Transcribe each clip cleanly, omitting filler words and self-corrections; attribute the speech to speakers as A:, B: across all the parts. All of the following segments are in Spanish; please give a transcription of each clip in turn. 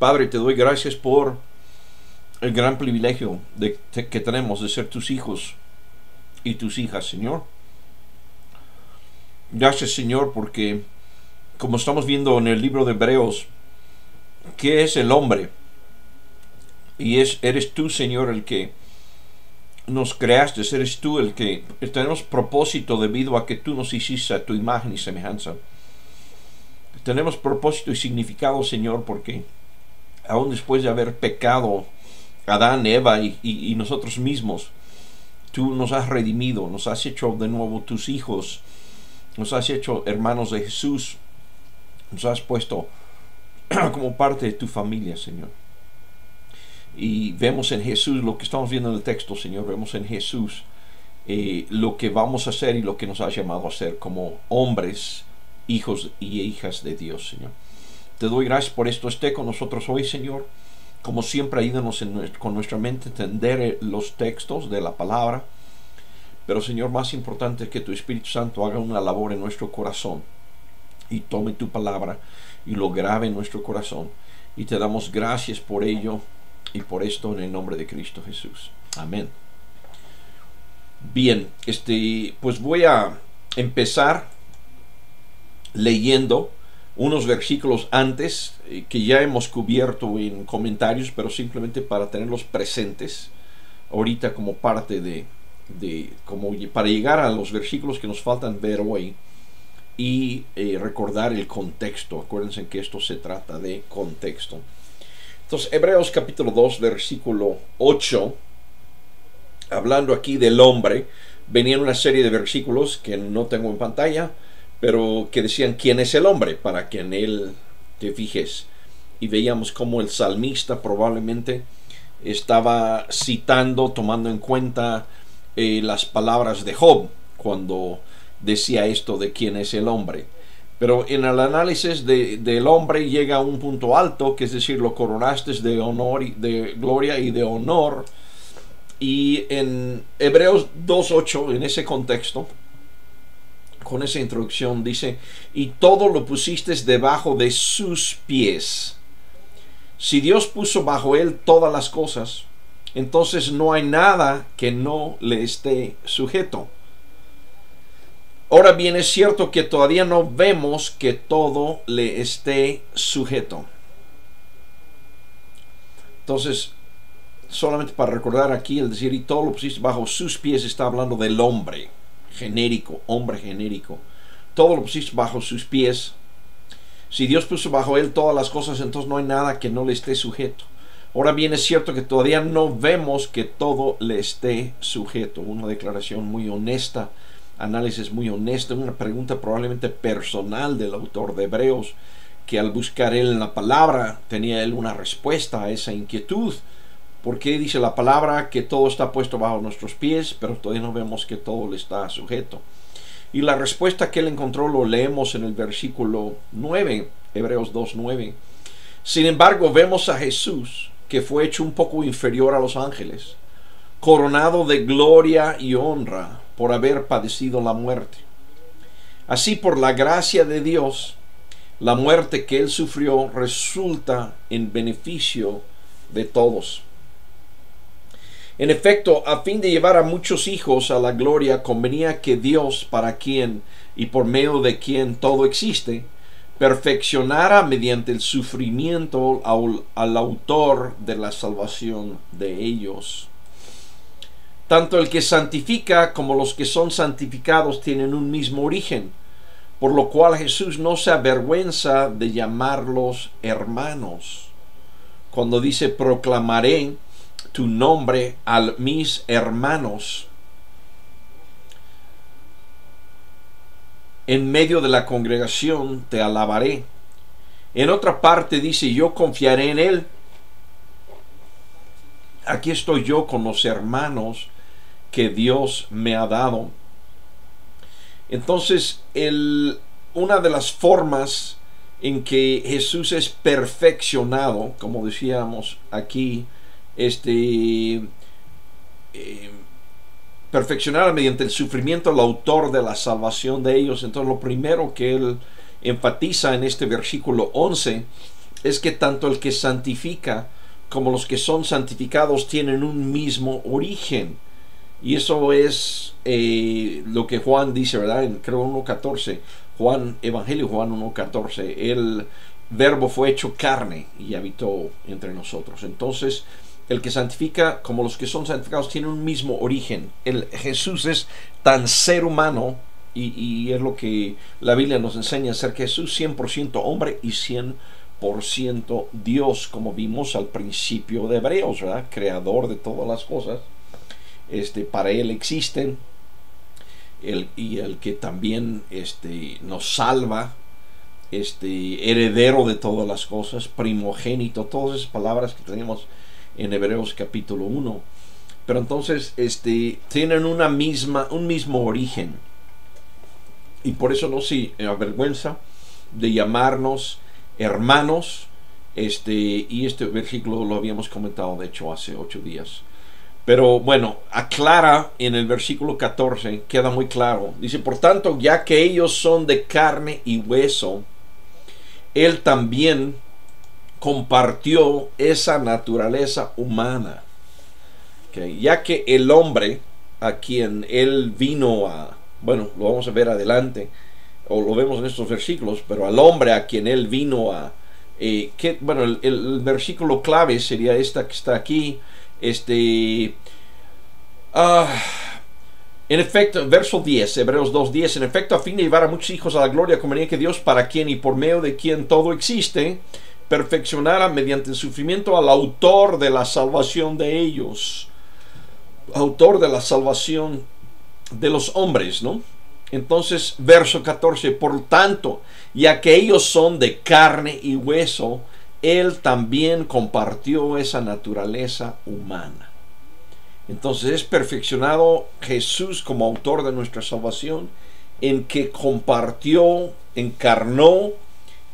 A: Padre, te doy gracias por el gran privilegio que tenemos de ser tus hijos y tus hijas, Señor. Gracias, Señor, porque como estamos viendo en el libro de Hebreos, ¿qué es el hombre? Y eres tú, Señor, el que nos creaste, eres tú el que tenemos propósito debido a que tú nos hiciste a tu imagen y semejanza. Tenemos propósito y significado, Señor, porque aún después de haber pecado Adán, Eva y nosotros mismos, tú nos has redimido, nos has hecho de nuevo tus hijos, nos has hecho hermanos de Jesús, nos has puesto como parte de tu familia, Señor. Y vemos en Jesús lo que estamos viendo en el texto, Señor. Vemos en Jesús lo que vamos a hacer y lo que nos has llamado a hacer como hombres, hijos y hijas de Dios, Señor. Te doy gracias por esto. Esté con nosotros hoy, Señor. Como siempre, ayúdanos con nuestra mente a entender los textos de la palabra. Pero, Señor, más importante es que tu Espíritu Santo haga una labor en nuestro corazón y tome tu palabra y lo grabe en nuestro corazón. Y te damos gracias por ello y por esto en el nombre de Cristo Jesús. Amén. Bien, pues voy a empezar leyendo unos versículos antes que ya hemos cubierto en comentarios, pero simplemente para tenerlos presentes ahorita como parte como para llegar a los versículos que nos faltan ver hoy y recordar el contexto. Acuérdense que esto se trata de contexto. Entonces, Hebreos capítulo 2, versículo 8, hablando aquí del hombre, venían una serie de versículos que no tengo en pantalla, pero que decían quién es el hombre, para que en él te fijes. Y veíamos cómo el salmista probablemente estaba citando, tomando en cuenta las palabras de Job, cuando decía esto de quién es el hombre. Pero en el análisis del hombre llega a un punto alto, que es decir, lo coronaste de honor, de gloria y de honor. Y en Hebreos 2.8, en ese contexto, con esa introducción, dice: y todo lo pusiste debajo de sus pies. Si Dios puso bajo él todas las cosas, entonces no hay nada que no le esté sujeto. Ahora bien, es cierto que todavía no vemos que todo le esté sujeto. Entonces, solamente para recordar aquí, el decir y todo lo pusiste bajo sus pies, está hablando del hombre genérico, hombre genérico. Todo lo pusiste bajo sus pies. Si Dios puso bajo él todas las cosas, entonces no hay nada que no le esté sujeto. Ahora bien, es cierto que todavía no vemos que todo le esté sujeto. Una declaración muy honesta, análisis muy honesto, una pregunta probablemente personal del autor de Hebreos, que al buscar él en la palabra tenía él una respuesta a esa inquietud. ¿Por qué dice la palabra que todo está puesto bajo nuestros pies, pero todavía no vemos que todo le está sujeto? Y la respuesta que él encontró lo leemos en el versículo 9, Hebreos 2:9. Sin embargo, vemos a Jesús, que fue hecho un poco inferior a los ángeles, coronado de gloria y honra por haber padecido la muerte. Así, por la gracia de Dios, la muerte que él sufrió resulta en beneficio de todos. En efecto, a fin de llevar a muchos hijos a la gloria, convenía que Dios, para quien y por medio de quien todo existe, perfeccionara mediante el sufrimiento al autor de la salvación de ellos. Tanto el que santifica como los que son santificados tienen un mismo origen, por lo cual Jesús no se avergüenza de llamarlos hermanos. Cuando dice: proclamaré tu nombre a mis hermanos, en medio de la congregación te alabaré. En otra parte dice: yo confiaré en él. Aquí estoy yo con los hermanos que Dios me ha dado. Entonces, una de las formas en que Jesús es perfeccionado, como decíamos aquí, perfeccionar mediante el sufrimiento al autor de la salvación de ellos. Entonces, lo primero que él enfatiza en este versículo 11 es que tanto el que santifica como los que son santificados tienen un mismo origen. Y eso es lo que Juan dice, ¿verdad? En creo 1.14, Evangelio Juan 1.14, el verbo fue hecho carne y habitó entre nosotros. Entonces, el que santifica como los que son santificados tiene un mismo origen. Jesús es tan ser humano, y es lo que la Biblia nos enseña acerca de Jesús, 100% hombre y 100% Dios, como vimos al principio de Hebreos, ¿verdad? Creador de todas las cosas. Para Él existen, y el que también nos salva, heredero de todas las cosas, primogénito, todas esas palabras que tenemos en Hebreos capítulo 1. Pero entonces tienen un mismo origen, y por eso no se avergüenza de llamarnos hermanos. Y este versículo lo habíamos comentado de hecho hace 8 días. Pero bueno, aclara en el versículo 14, queda muy claro. Dice, por tanto, ya que ellos son de carne y hueso, Él también compartió esa naturaleza humana. Okay. Ya que el hombre a quien Él vino a, bueno, lo vamos a ver adelante, o lo vemos en estos versículos, pero al hombre a quien Él vino a, el versículo clave sería esta que está aquí. En efecto, verso 10, Hebreos 2:10, en efecto, a fin de llevar a muchos hijos a la gloria conveniente que Dios, para quien y por medio de quien todo existe, perfeccionara mediante el sufrimiento al autor de la salvación de ellos, autor de la salvación de los hombres, ¿no? Entonces, verso 14, por tanto, ya que ellos son de carne y hueso, Él también compartió esa naturaleza humana. Entonces es perfeccionado Jesús como autor de nuestra salvación, en que compartió, encarnó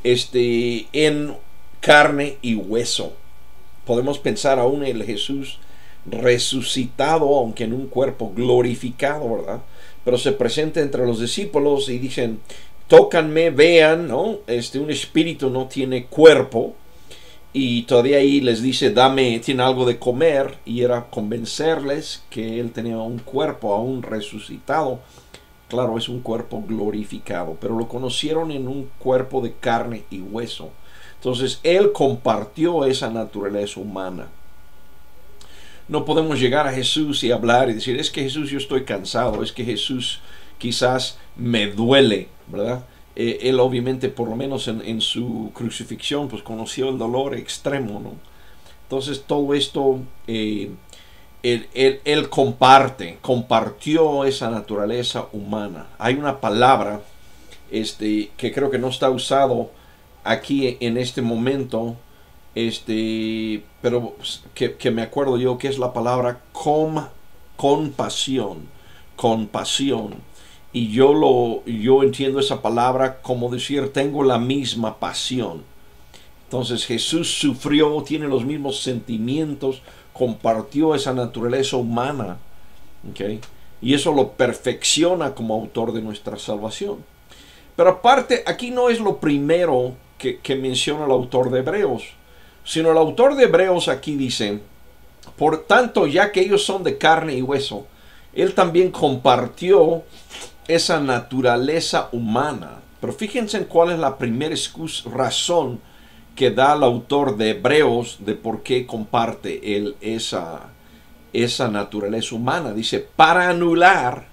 A: en carne y hueso. Podemos pensar aún en el Jesús resucitado, aunque en un cuerpo glorificado, ¿verdad? Pero se presenta entre los discípulos y dicen, tócanme, vean, ¿no? Un espíritu no tiene cuerpo. Y todavía ahí les dice, tiene algo de comer, y era convencerles que Él tenía un cuerpo aún resucitado. Claro, es un cuerpo glorificado, pero lo conocieron en un cuerpo de carne y hueso. Entonces, Él compartió esa naturaleza humana. No podemos llegar a Jesús y hablar y decir, es que Jesús, yo estoy cansado, es que Jesús quizás me duele, ¿verdad? Él obviamente, por lo menos en su crucifixión, pues conoció el dolor extremo, ¿no? Entonces todo esto, él compartió esa naturaleza humana. Hay una palabra que creo que no está usado aquí en este momento, pero que me acuerdo yo, que es la palabra compasión. Y yo entiendo esa palabra como decir, tengo la misma pasión. Entonces Jesús sufrió, tiene los mismos sentimientos, compartió esa naturaleza humana, ¿okay? Y eso lo perfecciona como autor de nuestra salvación. Pero aparte, aquí no es lo primero que menciona el autor de Hebreos, sino el autor de Hebreos aquí dice, por tanto, ya que ellos son de carne y hueso, Él también compartió esa naturaleza humana. Pero fíjense en cuál es la primera razón que da el autor de Hebreos de por qué comparte él esa naturaleza humana. Dice, para anular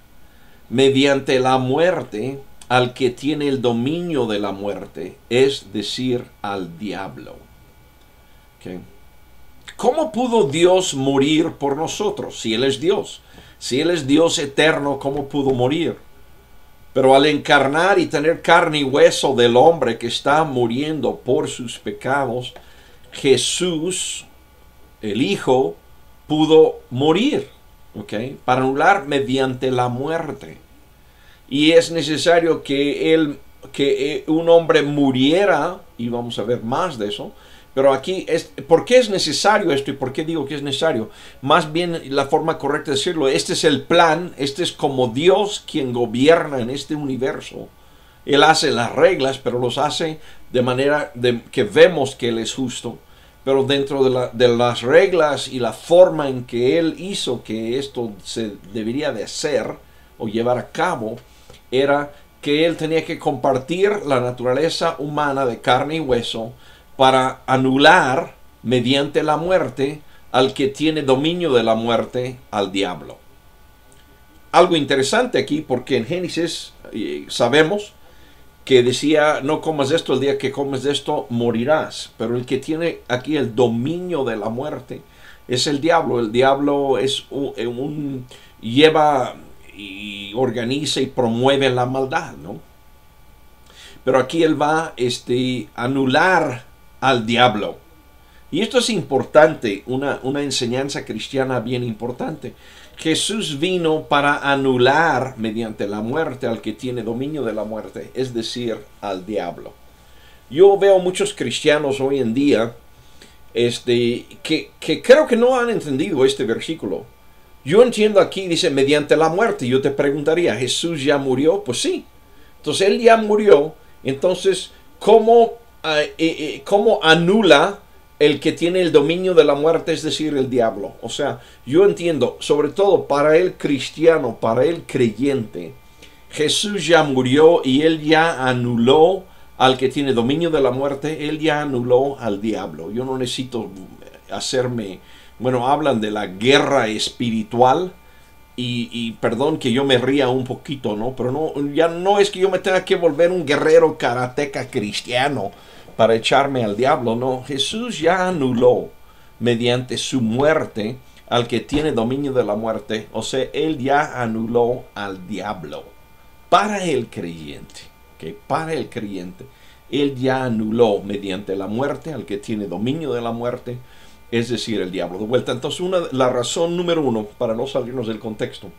A: mediante la muerte al que tiene el dominio de la muerte, es decir, al diablo. ¿Okay? ¿Cómo pudo Dios morir por nosotros? Si Él es Dios. Si Él es Dios eterno, ¿cómo pudo morir? Pero al encarnar y tener carne y hueso del hombre que está muriendo por sus pecados, Jesús, el Hijo, pudo morir, ¿okay? Para anular mediante la muerte. Y es necesario que un hombre muriera, y vamos a ver más de eso. Pero aquí, ¿por qué es necesario esto? ¿Y por qué digo que es necesario? Más bien, la forma correcta de decirlo, este es el plan, este es como Dios quien gobierna en este universo. Él hace las reglas, pero los hace de manera que vemos que Él es justo. Pero dentro de las reglas y la forma en que Él hizo que esto se debería de hacer o llevar a cabo, era que Él tenía que compartir la naturaleza humana de carne y hueso para anular mediante la muerte al que tiene dominio de la muerte, al diablo. Algo interesante aquí, porque en Génesis sabemos que decía, no comas de esto, el día que comes de esto morirás. Pero el que tiene aquí el dominio de la muerte es el diablo. El diablo es lleva y organiza y promueve la maldad, ¿no? Pero aquí él va a anular al diablo. Y esto es importante, una enseñanza cristiana bien importante. Jesús vino para anular mediante la muerte al que tiene dominio de la muerte, es decir, al diablo. Yo veo muchos cristianos hoy en día que creo que no han entendido este versículo. Yo entiendo aquí, dice, mediante la muerte. Yo te preguntaría, ¿Jesús ya murió? Pues sí. Entonces, Él ya murió. Entonces, ¿cómo anula el que tiene el dominio de la muerte, es decir, el diablo? O sea, yo entiendo, sobre todo para el cristiano, para el creyente, Jesús ya murió y Él ya anuló al que tiene dominio de la muerte. Él ya anuló al diablo. Yo no necesito hacerme... Bueno, hablan de la guerra espiritual y perdón que yo me ría un poquito, ¿no? Pero no, ya no es que yo me tenga que volver un guerrero karateca cristiano para echarme al diablo, no. Jesús ya anuló mediante su muerte al que tiene dominio de la muerte. O sea, Él ya anuló al diablo para el creyente. ¿Okay? Para el creyente, Él ya anuló mediante la muerte al que tiene dominio de la muerte, es decir, el diablo. De vuelta, entonces la razón número uno, para no salirnos del contexto,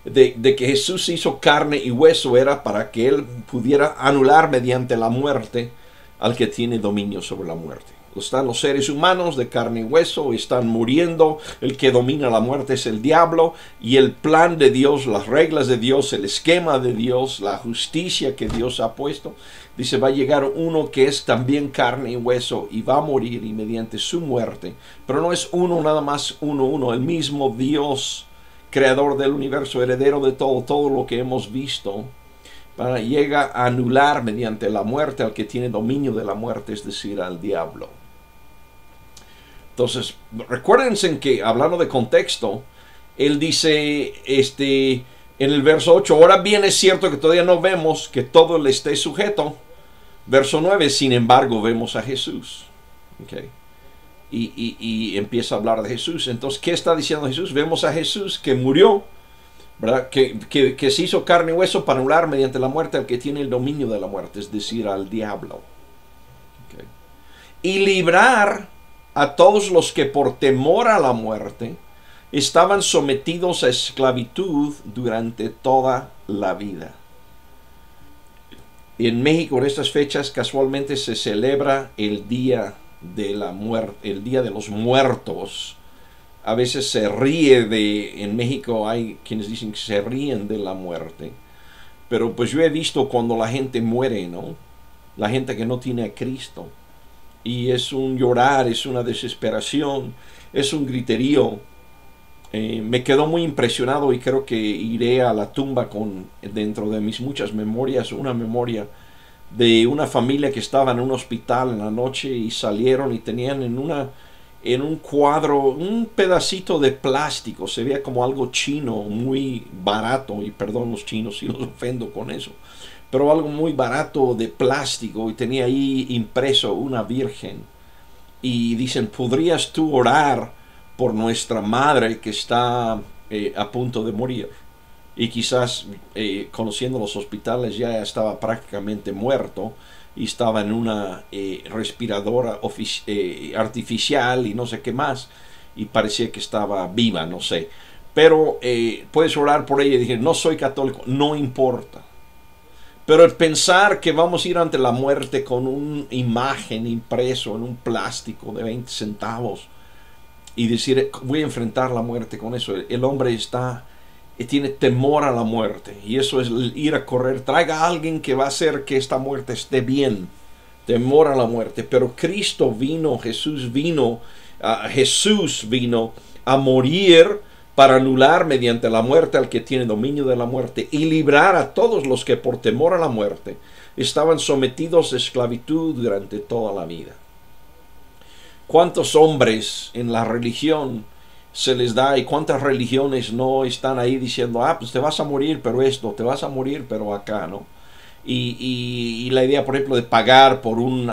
A: de que Jesús hizo carne y hueso era para que Él pudiera anular mediante la muerte al que tiene dominio sobre la muerte. Están los seres humanos de carne y hueso, están muriendo, el que domina la muerte es el diablo, y el plan de Dios, las reglas de Dios, el esquema de Dios, la justicia que Dios ha puesto, dice, va a llegar uno que es también carne y hueso y va a morir y mediante su muerte, pero no es uno nada más uno, el mismo Dios, creador del universo, heredero de todo lo que hemos visto, llega a anular mediante la muerte al que tiene dominio de la muerte, es decir, al diablo. Entonces, recuérdense que, hablando de contexto, él dice en el verso 8, ahora bien es cierto que todavía no vemos que todo le esté sujeto. Verso 9, sin embargo, vemos a Jesús. Okay. Y empieza a hablar de Jesús. Entonces, ¿qué está diciendo Jesús? Vemos a Jesús que murió, ¿verdad? Que se hizo carne y hueso para anular mediante la muerte al que tiene el dominio de la muerte, es decir, al diablo. Okay. Y librar a todos los que por temor a la muerte estaban sometidos a esclavitud durante toda la vida. En México en estas fechas casualmente se celebra el Día de la Muerte, el Día de los Muertos. A veces se ríe en México hay quienes dicen que se ríen de la muerte. Pero pues yo he visto cuando la gente muere, ¿no? La gente que no tiene a Cristo. Y es un llorar, es una desesperación, es un griterío. Me quedó muy impresionado y creo que iré a la tumba dentro de mis muchas memorias, una memoria de una familia que estaba en un hospital en la noche y salieron y tenían en un cuadro un pedacito de plástico, se veía como algo chino, muy barato, y perdón los chinos si los ofendo con eso, pero algo muy barato de plástico, y tenía ahí impreso una virgen, y dicen, ¿podrías tú orar por nuestra madre que está a punto de morir? Y quizás conociendo los hospitales ya estaba prácticamente muerto y estaba en una respiradora artificial y no sé qué más, y parecía que estaba viva, no sé, pero puedes orar por ella. Y dije, no soy católico, no importa, pero el pensar que vamos a ir ante la muerte con una imagen impreso en un plástico de 20 centavos y decir, voy a enfrentar la muerte con eso, el hombre está y tiene temor a la muerte. Y eso es el ir a correr. Traiga a alguien que va a hacer que esta muerte esté bien. Temor a la muerte. Pero Cristo vino, Jesús vino a morir para anular mediante la muerte al que tiene dominio de la muerte y librar a todos los que por temor a la muerte estaban sometidos a esclavitud durante toda la vida. ¿Cuántos hombres en la religión se les da y cuántas religiones no están ahí diciendo, pues te vas a morir, pero esto, te vas a morir, pero acá, ¿no? Y la idea, por ejemplo, de pagar por un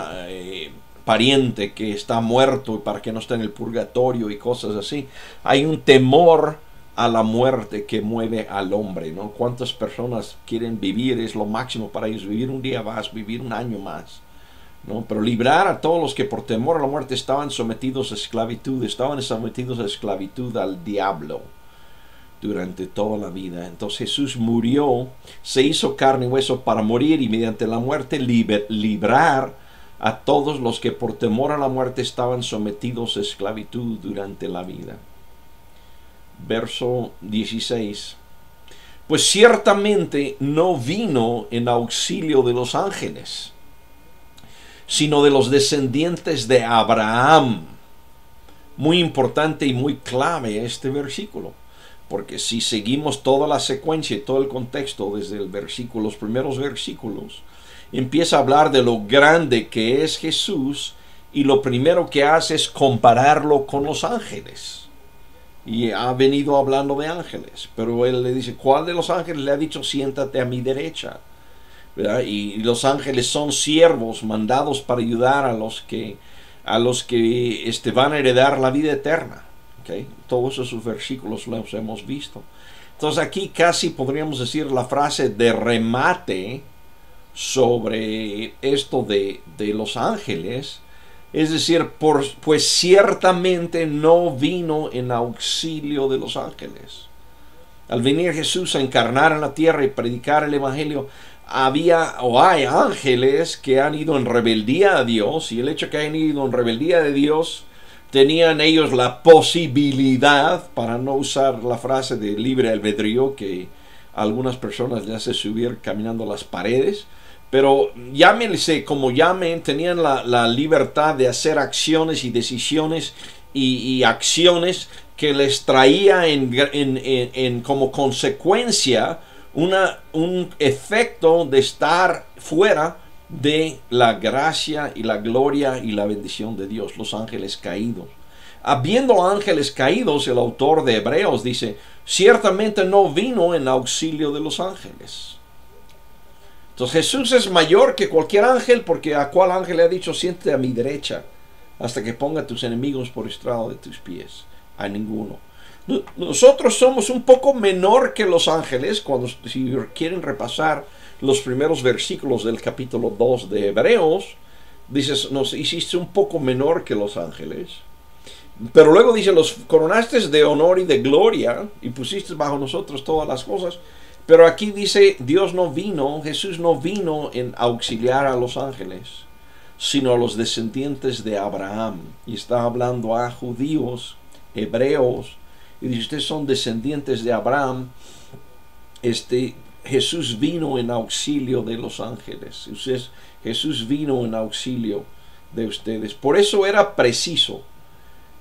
A: pariente que está muerto para que no esté en el purgatorio y cosas así. Hay un temor a la muerte que mueve al hombre, ¿no? ¿Cuántas personas quieren vivir? Es lo máximo para ellos, vivir un día más, vivir un año más, ¿no? Pero librar a todos los que por temor a la muerte estaban sometidos a esclavitud al diablo durante toda la vida. Entonces Jesús murió, se hizo carne y hueso para morir y mediante la muerte librar a todos los que por temor a la muerte estaban sometidos a esclavitud durante la vida. Verso 16. Pues ciertamente no vino en auxilio de los ángeles, sino de los descendientes de Abraham. Muy importante y muy clave este versículo, porque si seguimos toda la secuencia y todo el contexto desde los primeros versículos, empieza a hablar de lo grande que es Jesús y lo primero que hace es compararlo con los ángeles. Y ha venido hablando de ángeles, pero él le dice, ¿cuál de los ángeles le ha dicho siéntate a mi derecha? ¿Verdad? Y los ángeles son siervos mandados para ayudar a los que van a heredar la vida eterna. ¿Okay? Todos esos versículos los hemos visto. Entonces aquí casi podríamos decir la frase de remate sobre esto de los ángeles. Es decir, pues ciertamente no vino en auxilio de los ángeles. Al venir Jesús a encarnar en la tierra y predicar el evangelio, hay ángeles que han ido en rebeldía a Dios, y el hecho que hayan ido en rebeldía de Dios, tenían ellos la posibilidad, para no usar la frase de libre albedrío que a algunas personas les hace subir caminando las paredes, pero llámense como llamen, tenían la libertad de hacer acciones y decisiones y acciones que les traía como consecuencia un efecto de estar fuera de la gracia y la gloria y la bendición de Dios, los ángeles caídos. Habiendo ángeles caídos, el autor de Hebreos dice, ciertamente no vino en auxilio de los ángeles. Entonces Jesús es mayor que cualquier ángel, porque ¿a cuál ángel le ha dicho siéntate a mi derecha hasta que ponga a tus enemigos por estrado de tus pies? A ninguno. Nosotros somos un poco menor que los ángeles. Si quieren repasar los primeros versículos del capítulo 2 de Hebreos, dices, nos hiciste un poco menor que los ángeles. Pero luego dice, los coronaste de honor y de gloria y pusiste bajo nosotros todas las cosas. Pero aquí dice, Jesús no vino en auxiliar a los ángeles, sino a los descendientes de Abraham. Y está hablando a judíos, hebreos, y dice, ustedes son descendientes de Abraham. Jesús vino en auxilio de los ángeles. Jesús vino en auxilio de ustedes. Por eso era preciso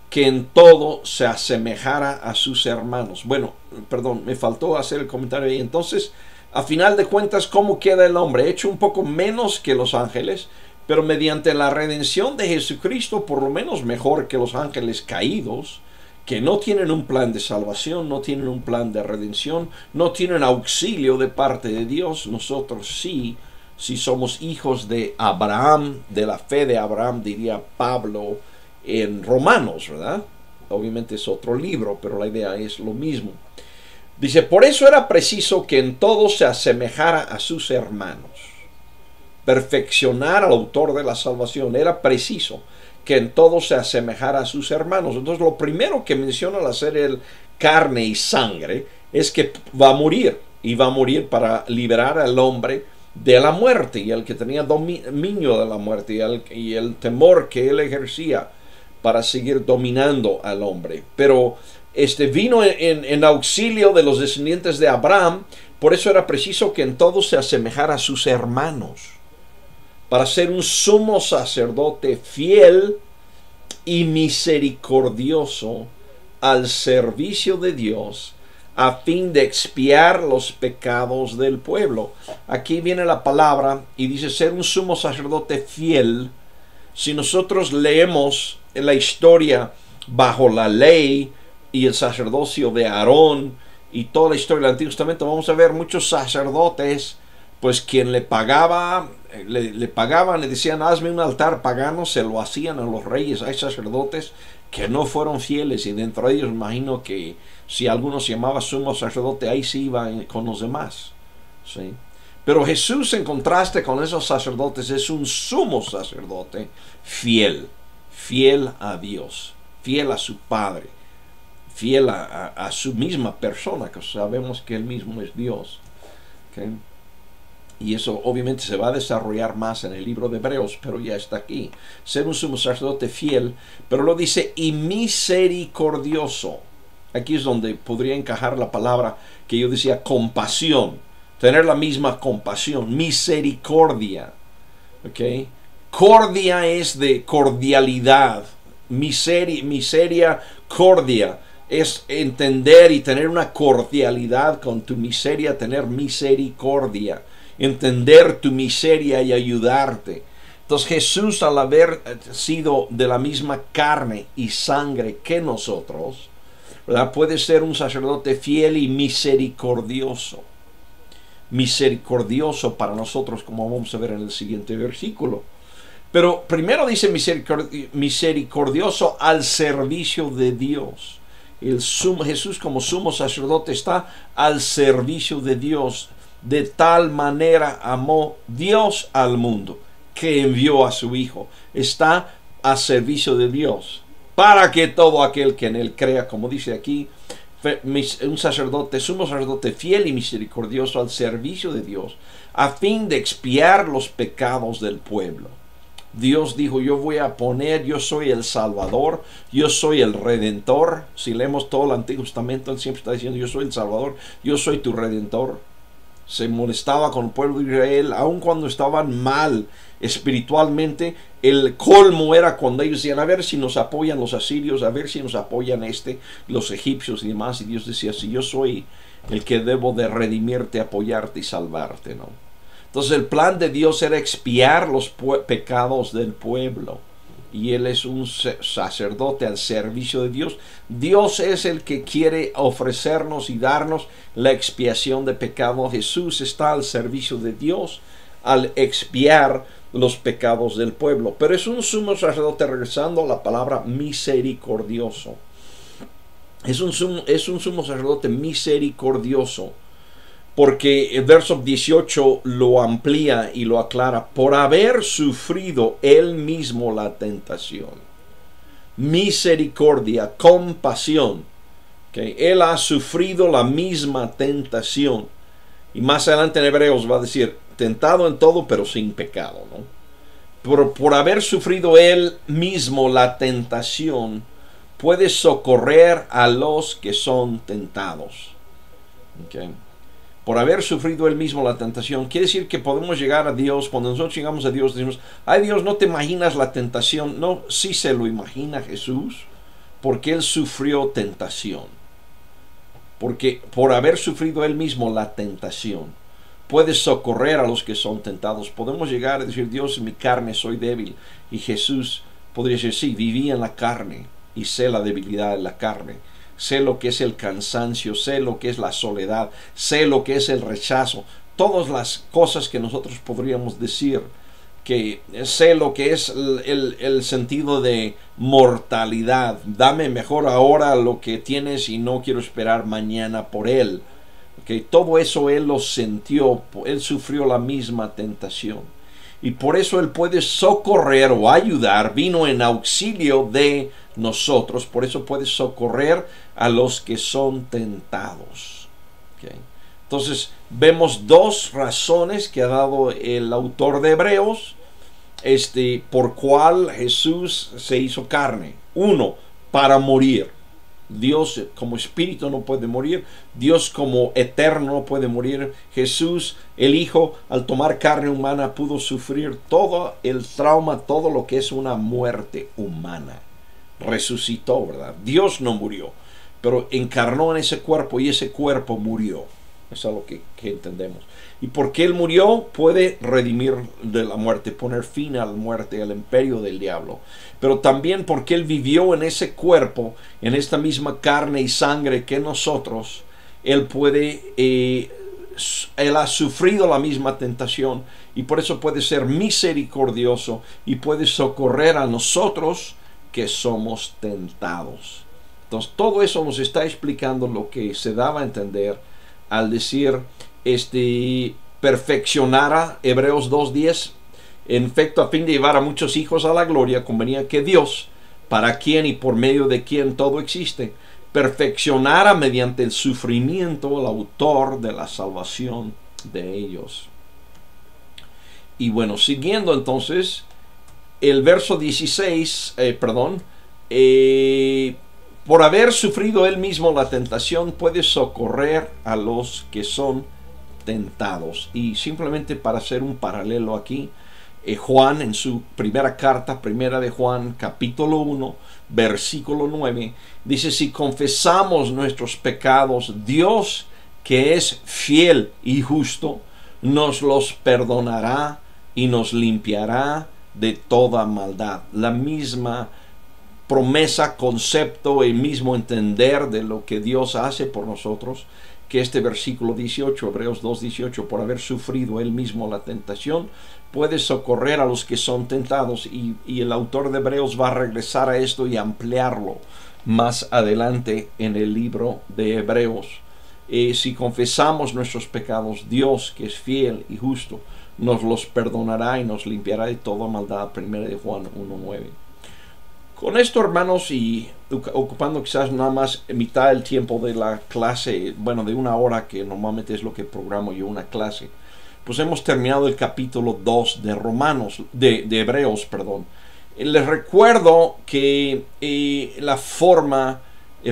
A: que en todo se asemejara a sus hermanos. Bueno, perdón, me faltó hacer el comentario ahí. Entonces, a final de cuentas, ¿cómo queda el hombre? Hecho un poco menos que los ángeles, pero mediante la redención de Jesucristo, por lo menos mejor que los ángeles caídos, que no tienen un plan de salvación, no tienen un plan de redención, no tienen auxilio de parte de Dios. Nosotros sí, si somos hijos de Abraham, de la fe de Abraham, diría Pablo en Romanos, ¿verdad? Obviamente es otro libro, pero la idea es lo mismo. Dice, por eso era preciso que en todo se asemejara a sus hermanos. Perfeccionar al autor de la salvación. Era preciso que en todo se asemejara a sus hermanos. Entonces lo primero que menciona al hacer el carne y sangre es que va a morir. Y va a morir para liberar al hombre de la muerte y el que tenía dominio de la muerte y el temor que él ejercía para seguir dominando al hombre. Pero vino en auxilio de los descendientes de Abraham. Por eso era preciso que en todo se asemejara a sus hermanos, para ser un sumo sacerdote fiel y misericordioso al servicio de Dios, a fin de expiar los pecados del pueblo. Aquí viene la palabra y dice ser un sumo sacerdote fiel. Si nosotros leemos la historia bajo la ley y el sacerdocio de Aarón y toda la historia del Antiguo Testamento, vamos a ver muchos sacerdotes, pues quien le pagaban, le decían hazme un altar pagano, se lo hacían a los reyes. Hay sacerdotes que no fueron fieles, y dentro de ellos imagino que si alguno se llamaba sumo sacerdote, ahí sí iba con los demás, ¿sí? Pero Jesús, en contraste con esos sacerdotes, es un sumo sacerdote fiel, fiel a Dios, fiel a su Padre, fiel a su misma persona, que sabemos que Él mismo es Dios, ¿okay? Y eso obviamente se va a desarrollar más en el libro de Hebreos, pero ya está aquí. Ser un sumo sacerdote fiel, pero lo dice y misericordioso. Aquí es donde podría encajar la palabra que yo decía, compasión. Tener la misma compasión, misericordia. ¿Okay? Cordia es de cordialidad. Miseria, cordia. Es entender y tener una cordialidad con tu miseria, tener misericordia. Entender tu miseria y ayudarte. Entonces Jesús, al haber sido de la misma carne y sangre que nosotros, ¿verdad?, puede ser un sacerdote fiel y misericordioso. Misericordioso para nosotros, como vamos a ver en el siguiente versículo. Pero primero dice misericordioso al servicio de Dios. Jesús como sumo sacerdote está al servicio de Dios. De tal manera amó Dios al mundo, que envió a su Hijo. Está a servicio de Dios, para que todo aquel que en Él crea, como dice aquí, un sacerdote, sumo sacerdote fiel y misericordioso al servicio de Dios, a fin de expiar los pecados del pueblo. Dios dijo, yo soy el Salvador, yo soy el Redentor. Si leemos todo el Antiguo Testamento, Él siempre está diciendo, yo soy el Salvador, yo soy tu Redentor. Se molestaba con el pueblo de Israel, aun cuando estaban mal espiritualmente. El colmo era cuando ellos decían, a ver si nos apoyan los asirios, a ver si nos apoyan los egipcios y demás. Y Dios decía, si yo soy el que debo de redimirte, apoyarte y salvarte, ¿no? Entonces el plan de Dios era expiar los pecados del pueblo. Y Él es un sacerdote al servicio de Dios. Dios es el que quiere ofrecernos y darnos la expiación de pecado. Jesús está al servicio de Dios al expiar los pecados del pueblo. Pero es un sumo sacerdote, regresando a la palabra misericordioso. Es un sumo sacerdote misericordioso. Porque el verso 18 lo amplía y lo aclara. Por haber sufrido él mismo la tentación. Misericordia, compasión. ¿Okay? Él ha sufrido la misma tentación. Y más adelante en Hebreos va a decir, tentado en todo pero sin pecado, ¿no? Por haber sufrido él mismo la tentación, puede socorrer a los que son tentados. ¿Okay? Por haber sufrido él mismo la tentación, quiere decir que podemos llegar a Dios. Cuando nosotros llegamos a Dios, decimos, ay Dios, no te imaginas la tentación. No, sí se lo imagina Jesús, porque él sufrió tentación. Porque por haber sufrido él mismo la tentación, puede socorrer a los que son tentados. Podemos llegar a decir, Dios, en mi carne soy débil. Y Jesús podría decir, sí, viví en la carne y sé la debilidad de la carne. Sé lo que es el cansancio, sé lo que es la soledad, sé lo que es el rechazo. Todas las cosas que nosotros podríamos decir, que sé lo que es el sentido de mortalidad. Dame mejor ahora lo que tienes y no quiero esperar mañana por él. Okay, todo eso él lo sintió, él sufrió la misma tentación. Y por eso él puede socorrer o ayudar, vino en auxilio de nosotros, por eso puede socorrer a los que son tentados. Okay. Entonces vemos dos razones que ha dado el autor de Hebreos, por cual Jesús se hizo carne. Uno, para morir. Dios como espíritu no puede morir. Dios como eterno no puede morir. Jesús, el Hijo, al tomar carne humana, pudo sufrir todo el trauma, todo lo que es una muerte humana. Resucitó, ¿verdad? Dios no murió, pero encarnó en ese cuerpo y ese cuerpo murió. Eso es lo que entendemos. Y porque Él murió, puede redimir de la muerte, poner fin a la muerte, al imperio del diablo. Pero también porque Él vivió en ese cuerpo, en esta misma carne y sangre que nosotros, Él Él ha sufrido la misma tentación y por eso puede ser misericordioso y puede socorrer a nosotros que somos tentados. Entonces, todo eso nos está explicando lo que se daba a entender al decir, perfeccionara, Hebreos 2:10, en efecto, a fin de llevar a muchos hijos a la gloria, convenía que Dios, para quien y por medio de quien todo existe, perfeccionara mediante el sufrimiento al autor de la salvación de ellos. Y bueno, siguiendo entonces, el verso 16, por haber sufrido él mismo la tentación, puede socorrer a los que son tentados. Y simplemente para hacer un paralelo aquí, Juan en su primera carta, primera de Juan, capítulo 1, versículo 9, dice: si confesamos nuestros pecados, Dios, que es fiel y justo, nos los perdonará y nos limpiará de toda maldad. La misma promesa, concepto, el mismo entender de lo que Dios hace por nosotros, que este versículo 18, Hebreos 2:18, por haber sufrido él mismo la tentación, puede socorrer a los que son tentados. Y el autor de Hebreos va a regresar a esto y ampliarlo más adelante en el libro de Hebreos. Si confesamos nuestros pecados, Dios, que es fiel y justo, nos los perdonará y nos limpiará de toda maldad. 1 de Juan 1:9. Con esto, hermanos, y ocupando quizás nada más mitad del tiempo de la clase, bueno, de una hora, que normalmente es lo que programo yo una clase, pues hemos terminado el capítulo 2 de Hebreos, perdón. Les recuerdo que el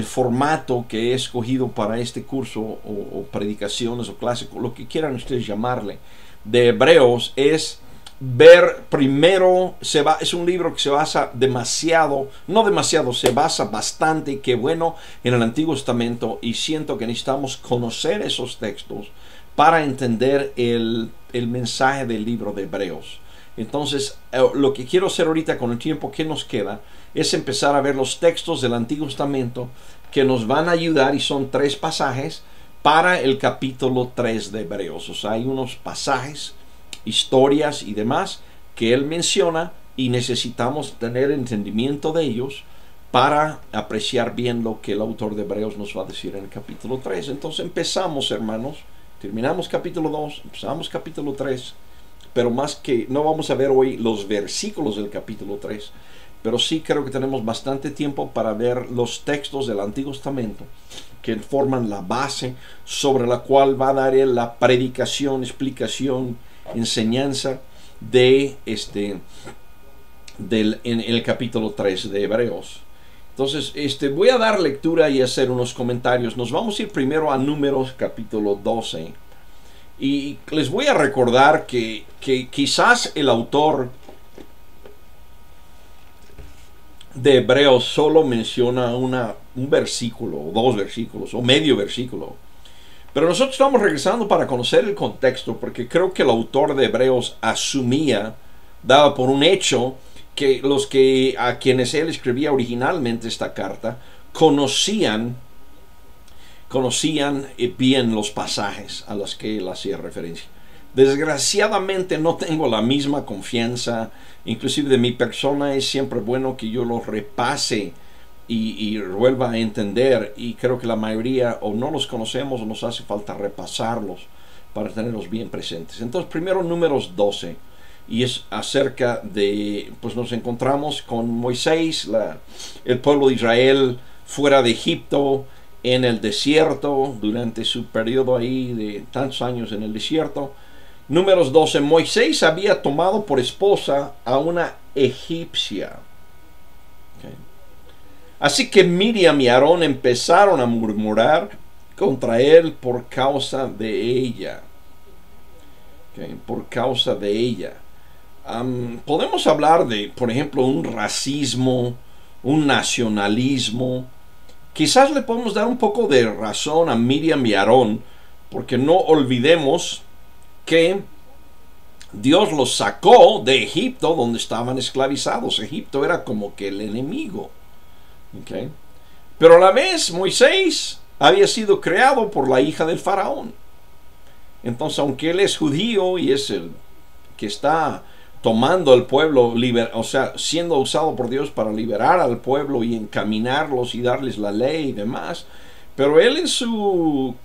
A: formato que he escogido para este curso, o predicaciones, o clase, lo que quieran ustedes llamarle, de Hebreos, es ver primero, es un libro que se basa se basa bastante, qué bueno, en el Antiguo Testamento, y siento que necesitamos conocer esos textos para entender el mensaje del libro de Hebreos. Entonces, lo que quiero hacer ahorita con el tiempo que nos queda es empezar a ver los textos del Antiguo Testamento que nos van a ayudar, y son 3 pasajes para el capítulo 3 de Hebreos. O sea, hay unos pasajes, historias y demás que él menciona, y necesitamos tener entendimiento de ellos para apreciar bien lo que el autor de Hebreos nos va a decir en el capítulo 3. Entonces empezamos, hermanos, terminamos capítulo 2, empezamos capítulo 3, pero más que no vamos a ver hoy los versículos del capítulo 3, pero sí creo que tenemos bastante tiempo para ver los textos del Antiguo Testamento que forman la base sobre la cual va a dar él la predicación, explicación, enseñanza en el capítulo 3 de Hebreos. Entonces, voy a dar lectura y hacer unos comentarios. Nos vamos a ir primero a Números capítulo 12. Y les voy a recordar que quizás el autor de Hebreos solo menciona un versículo, o 2 versículos, o medio versículo. Pero nosotros estamos regresando para conocer el contexto, porque creo que el autor de Hebreos daba por un hecho que a quienes él escribía originalmente esta carta conocían bien los pasajes a los que él hacía referencia. Desgraciadamente no tengo la misma confianza, inclusive de mi persona. Es siempre bueno que yo los repase y vuelva a entender, y creo que la mayoría o no los conocemos o nos hace falta repasarlos para tenerlos bien presentes. Entonces, primero Números 12, y es acerca de, pues nos encontramos con Moisés, el pueblo de Israel fuera de Egipto, en el desierto, durante su periodo ahí de tantos años en el desierto. Números 12, Moisés había tomado por esposa a una egipcia. Okay. Así que Miriam y Aarón empezaron a murmurar contra él por causa de ella. Okay, por causa de ella. Podemos hablar de, por ejemplo, un racismo, un nacionalismo. Quizás le podemos dar un poco de razón a Miriam y Aarón, porque no olvidemos que Dios los sacó de Egipto, donde estaban esclavizados. Egipto era como que el enemigo. Okay. Pero a la vez Moisés había sido creado por la hija del faraón. Entonces, aunque él es judío y es el que está tomando al pueblo, o sea, siendo usado por Dios para liberar al pueblo y encaminarlos y darles la ley y demás, pero él en su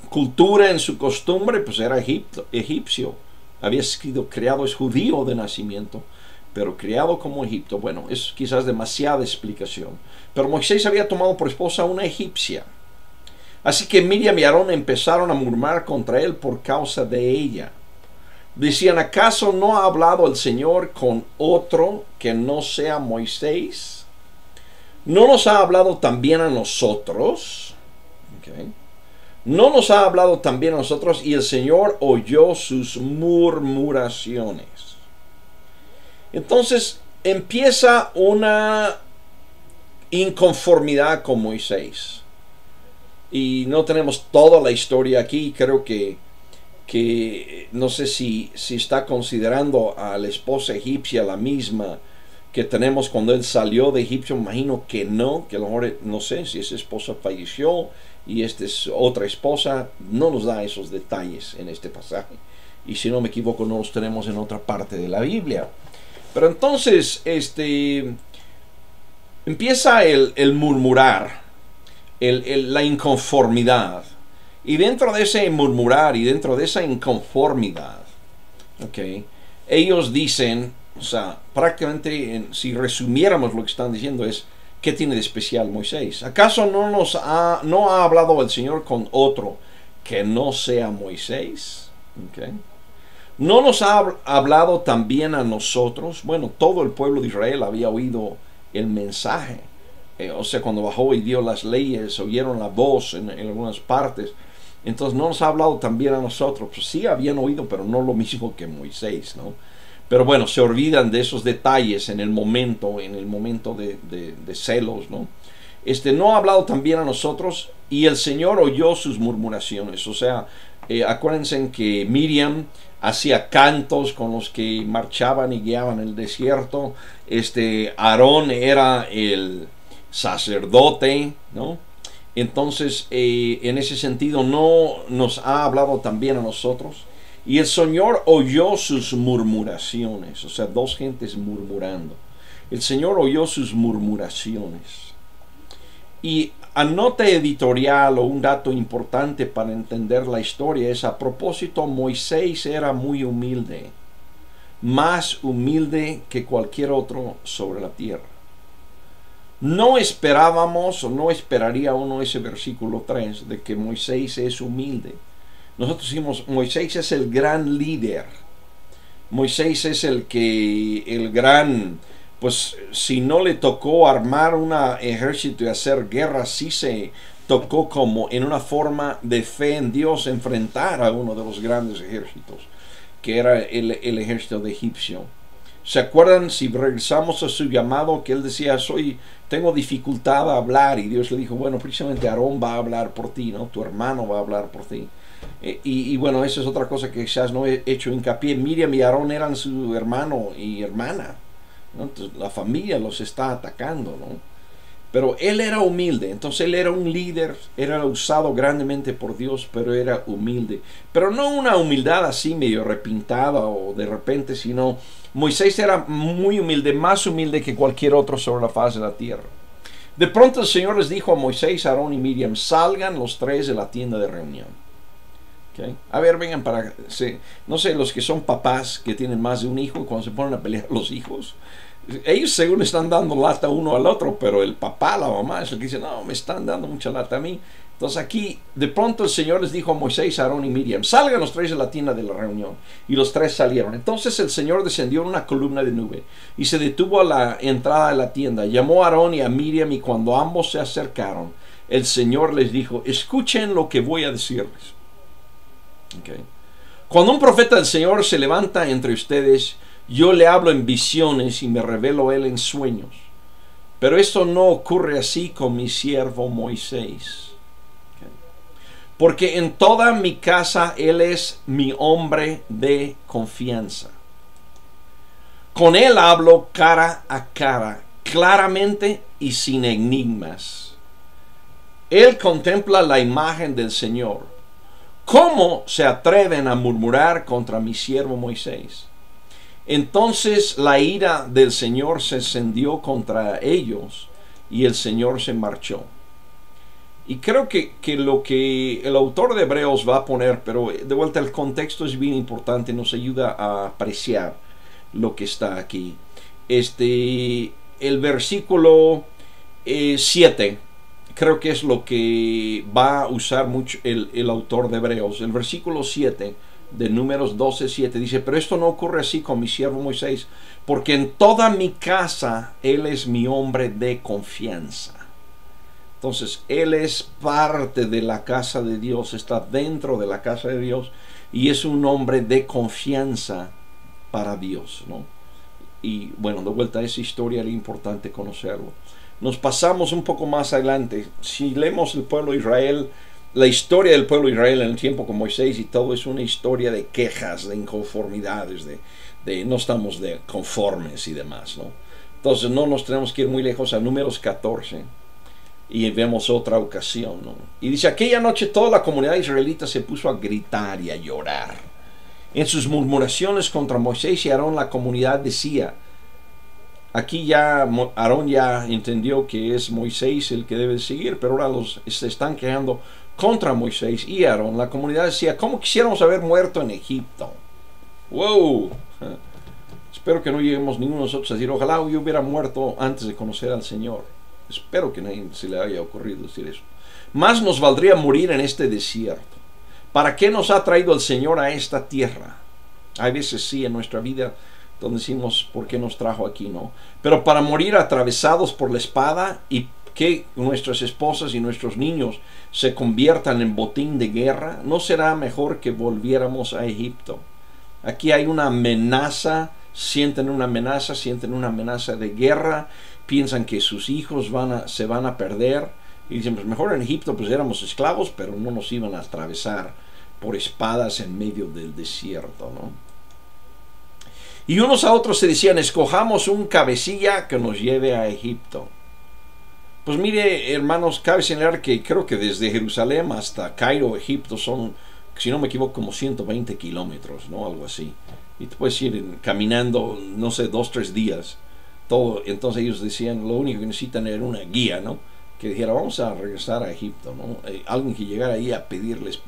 A: cultura, en su costumbre, pues era egipcio. Había sido creado, es judío de nacimiento, pero criado como Egipto. Bueno, es quizás demasiada explicación. Pero Moisés había tomado por esposa a una egipcia. Así que Miriam y Aarón empezaron a murmurar contra él por causa de ella. Decían, ¿acaso no ha hablado el Señor con otro que no sea Moisés? ¿No nos ha hablado también a nosotros? Okay. ¿No nos ha hablado también a nosotros? Y el Señor oyó sus murmuraciones. Entonces empieza una inconformidad con Moisés. Y no tenemos toda la historia aquí. Creo que no sé si está considerando a la esposa egipcia la misma que tenemos cuando él salió de Egipto. Imagino que no, que a lo mejor no sé si esa esposa falleció y esta es otra esposa. No nos da esos detalles en este pasaje, y si no me equivoco no los tenemos en otra parte de la Biblia. Pero entonces empieza el murmurar, la inconformidad. Y dentro de ese murmurar y dentro de esa inconformidad, okay, ellos dicen, o sea, prácticamente si resumiéramos lo que están diciendo es, ¿qué tiene de especial Moisés? ¿Acaso no ha hablado el Señor con otro que no sea Moisés? Okay. ¿No nos ha hablado también a nosotros? Bueno, todo el pueblo de Israel había oído el mensaje. O sea, cuando bajó y dio las leyes, oyeron la voz en algunas partes. Entonces, ¿no nos ha hablado también a nosotros? Pues sí, habían oído, pero no lo mismo que Moisés, ¿no? Pero bueno, se olvidan de esos detalles en el momento de celos, ¿no? No ha hablado también a nosotros, y el Señor oyó sus murmuraciones. O sea, acuérdense que Miriam hacía cantos con los que marchaban y guiaban el desierto. Aarón era el sacerdote, ¿no? Entonces, en ese sentido, no nos ha hablado también a nosotros. Y el Señor oyó sus murmuraciones. O sea, dos gentes murmurando. El Señor oyó sus murmuraciones. Y a nota editorial o un dato importante para entender la historia es, a propósito, Moisés era muy humilde. Más humilde que cualquier otro sobre la tierra. No esperábamos o no esperaría uno ese versículo 3 de que Moisés es humilde. Nosotros decimos, Moisés es el gran líder. Moisés es el gran, pues si no le tocó armar un ejército y hacer guerra, sí se tocó como en una forma de fe en Dios enfrentar a uno de los grandes ejércitos, que era el ejército de egipcio. ¿Se acuerdan, si regresamos a su llamado, que él decía, tengo dificultad a hablar? Y Dios le dijo, bueno, precisamente Aarón va a hablar por ti, ¿no? Tu hermano va a hablar por ti. Y bueno, esa es otra cosa que quizás no he hecho hincapié. Miriam y Aarón eran su hermano y hermana, ¿no? Entonces, la familia los está atacando, ¿no? Pero él era humilde. Entonces él era un líder, era usado grandemente por Dios, pero era humilde. Pero no una humildad así medio repintada o de repente, sino Moisés era muy humilde, más humilde que cualquier otro sobre la faz de la tierra. De pronto el Señor les dijo a Moisés, Aarón y Miriam, salgan los tres de la tienda de reunión. Okay. A ver, vengan no sé, los que son papás que tienen más de un hijo, cuando se ponen a pelear los hijos, Ellos según están dando lata uno al otro, pero el papá, la mamá es el que dice, no, me están dando mucha lata a mí. Entonces aquí, de pronto el Señor les dijo a Moisés, Aarón y Miriam, salgan los tres de la tienda de la reunión. Y los tres salieron. Entonces el Señor descendió en una columna de nube y se detuvo a la entrada de la tienda. Llamó a Aarón y a Miriam, y cuando ambos se acercaron, el Señor les dijo, escuchen lo que voy a decirles. Okay. Cuando un profeta del Señor se levanta entre ustedes, yo le hablo en visiones y me revelo a él en sueños. Pero esto no ocurre así con mi siervo Moisés. Okay. Porque en toda mi casa él es mi hombre de confianza. Con él hablo cara a cara, claramente y sin enigmas. Él contempla la imagen del Señor. ¿Cómo se atreven a murmurar contra mi siervo Moisés? Entonces la ira del Señor se encendió contra ellos y el Señor se marchó. Y creo que lo que el autor de Hebreos va a poner, pero de vuelta el contexto es bien importante, nos ayuda a apreciar lo que está aquí. El versículo 7. Creo que es lo que va a usar mucho el autor de Hebreos. El versículo 7 de Números 12:7 dice, pero esto no ocurre así con mi siervo Moisés, porque en toda mi casa él es mi hombre de confianza. Entonces, él es parte de la casa de Dios, está dentro de la casa de Dios y es un hombre de confianza para Dios, ¿no? Y bueno, de vuelta a esa historia es importante conocerlo. Nos pasamos un poco más adelante. Si leemos el pueblo de Israel, la historia del pueblo de Israel en el tiempo con Moisés y todo es una historia de quejas, de inconformidades, de no estamos de conformes y demás, ¿no? Entonces no nos tenemos que ir muy lejos a Números 14 y vemos otra ocasión, ¿no? Y dice, aquella noche toda la comunidad israelita se puso a gritar y a llorar. En sus murmuraciones contra Moisés y Aarón, la comunidad decía, aquí ya Aarón ya entendió que es Moisés el que debe seguir, pero ahora se están quejando contra Moisés y Aarón. La comunidad decía, ¿cómo quisiéramos haber muerto en Egipto? ¡Wow! Espero que no lleguemos ninguno de nosotros a decir, ojalá yo hubiera muerto antes de conocer al Señor. Espero que nadie se le haya ocurrido decir eso. Más nos valdría morir en este desierto. ¿Para qué nos ha traído el Señor a esta tierra? Hay veces sí en nuestra vida donde decimos, ¿por qué nos trajo aquí? No. Pero para morir atravesados por la espada y que nuestras esposas y nuestros niños se conviertan en botín de guerra, ¿no será mejor que volviéramos a Egipto? Aquí hay una amenaza, sienten una amenaza de guerra, piensan que sus hijos se van a perder y dicen, pues mejor en Egipto pues éramos esclavos, pero no nos iban a atravesar por espadas en medio del desierto, ¿no? Y unos a otros se decían, escojamos un cabecilla que nos lleve a Egipto. Pues mire, hermanos, cabe señalar que creo que desde Jerusalén hasta Cairo, Egipto, son, si no me equivoco, como 120 kilómetros, ¿no? Algo así. Y te puedes ir caminando, no sé, 2-3 días. Todo. Entonces ellos decían, lo único que necesitan era una guía, ¿no? Que dijera, vamos a regresar a Egipto, ¿no? Alguien que llegara ahí a pedirles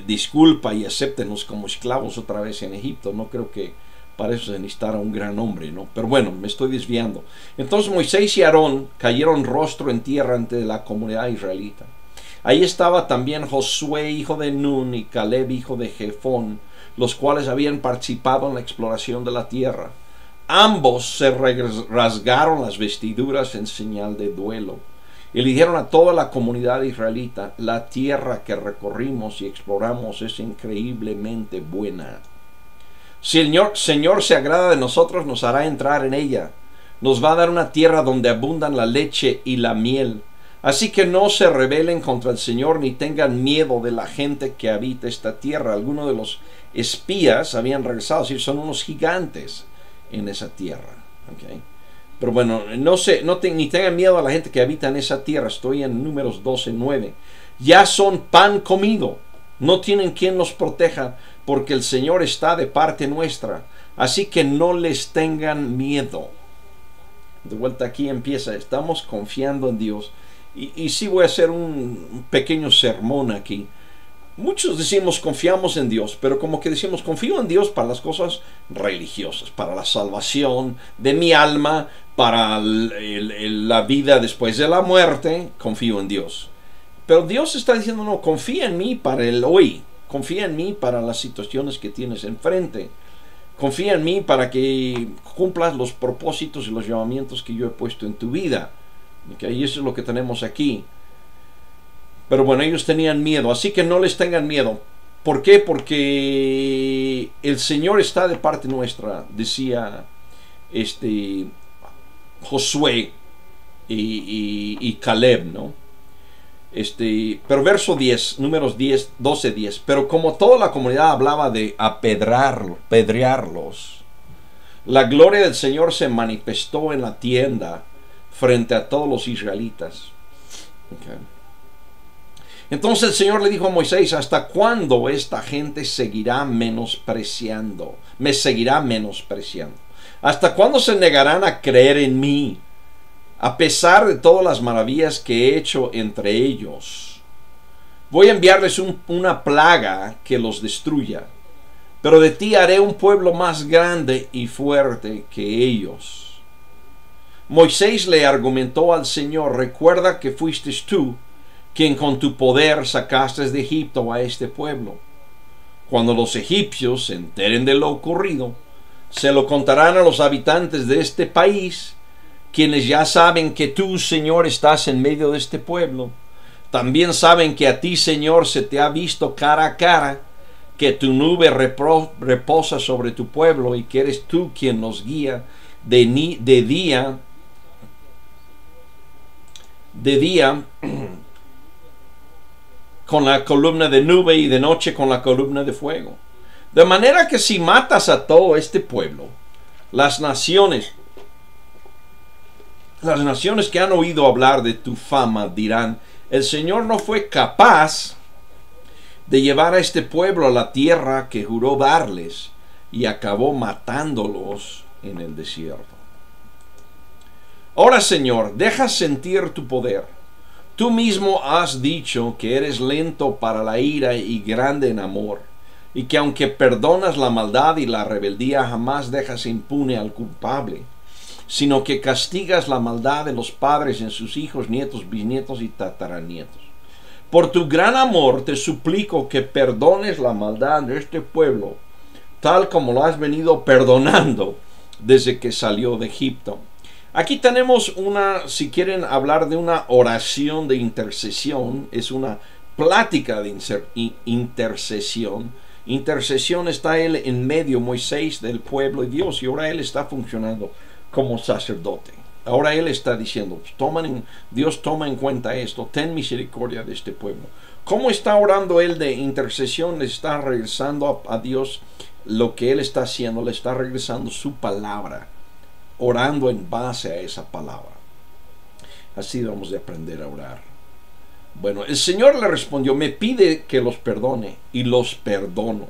A: disculpa y acéptenos como esclavos otra vez en Egipto. No creo que para eso se necesitara un gran hombre, ¿no? Pero bueno, me estoy desviando. Entonces Moisés y Aarón cayeron rostro en tierra ante la comunidad israelita. Ahí estaba también Josué, hijo de Nun, y Caleb, hijo de Jefón, los cuales habían participado en la exploración de la tierra. Ambos se rasgaron las vestiduras en señal de duelo. Y le dijeron a toda la comunidad israelita, la tierra que recorrimos y exploramos es increíblemente buena. Si el Señor se agrada de nosotros, nos hará entrar en ella. Nos va a dar una tierra donde abundan la leche y la miel. Así que no se rebelen contra el Señor ni tengan miedo de la gente que habita esta tierra. Algunos de los espías habían regresado, es decir, son unos gigantes en esa tierra. ¿Okay? Pero bueno, ni tengan miedo a la gente que habita en esa tierra. Estoy en Números 12:9. Ya son pan comido. No tienen quien los proteja, porque el Señor está de parte nuestra. Así que no les tengan miedo. De vuelta aquí empieza. Estamos confiando en Dios. Y sí voy a hacer un pequeño sermón aquí. Muchos decimos confiamos en Dios, pero como que decimos confío en Dios para las cosas religiosas, para la salvación de mi alma, para la vida después de la muerte, confío en Dios. Pero Dios está diciendo, no, confía en mí para el hoy, confía en mí para las situaciones que tienes enfrente, confía en mí para que cumplas los propósitos y los llamamientos que yo he puesto en tu vida. Okay, y eso es lo que tenemos aquí. Pero bueno, ellos tenían miedo, así que no les tengan miedo. ¿Por qué? Porque el Señor está de parte nuestra, decía Josué y Caleb, ¿no? Pero verso 10, números 10, 12, 10. Pero como toda la comunidad hablaba de apedrearlos, la gloria del Señor se manifestó en la tienda frente a todos los israelitas. Okay. Entonces el Señor le dijo a Moisés, ¿hasta cuándo esta gente seguirá menospreciando? Me seguirá menospreciando. ¿Hasta cuándo se negarán a creer en mí? A pesar de todas las maravillas que he hecho entre ellos. Voy a enviarles una plaga que los destruya. Pero de ti haré un pueblo más grande y fuerte que ellos. Moisés le argumentó al Señor, recuerda que fuiste tú quien con tu poder sacaste de Egipto a este pueblo. Cuando los egipcios se enteren de lo ocurrido, se lo contarán a los habitantes de este país, quienes ya saben que tú, Señor, estás en medio de este pueblo. También saben que a ti, Señor, se te ha visto cara a cara, que tu nube reposa sobre tu pueblo y que eres tú quien nos guía de día con la columna de nube y de noche con la columna de fuego. De manera que si matas a todo este pueblo, las naciones que han oído hablar de tu fama dirán, el Señor no fue capaz de llevar a este pueblo a la tierra que juró darles y acabó matándolos en el desierto. Ahora, Señor, deja sentir tu poder. Tú mismo has dicho que eres lento para la ira y grande en amor, y que aunque perdonas la maldad y la rebeldía, jamás dejas impune al culpable, sino que castigas la maldad de los padres en sus hijos, nietos, bisnietos y tataranietos. Por tu gran amor te suplico que perdones la maldad de este pueblo, tal como lo has venido perdonando desde que salió de Egipto. Aquí tenemos si quieren hablar de una oración de intercesión, es una plática de intercesión. Intercesión, está él en medio, Moisés, del pueblo de Dios, y ahora él está funcionando como sacerdote. Ahora él está diciendo, Dios toma en cuenta esto, ten misericordia de este pueblo. ¿Cómo está orando él de intercesión? Le está regresando a Dios lo que él está haciendo, le está regresando su palabra, orando en base a esa palabra. Así debemos de aprender a orar. Bueno, el Señor le respondió, me pide que los perdone, y los perdono.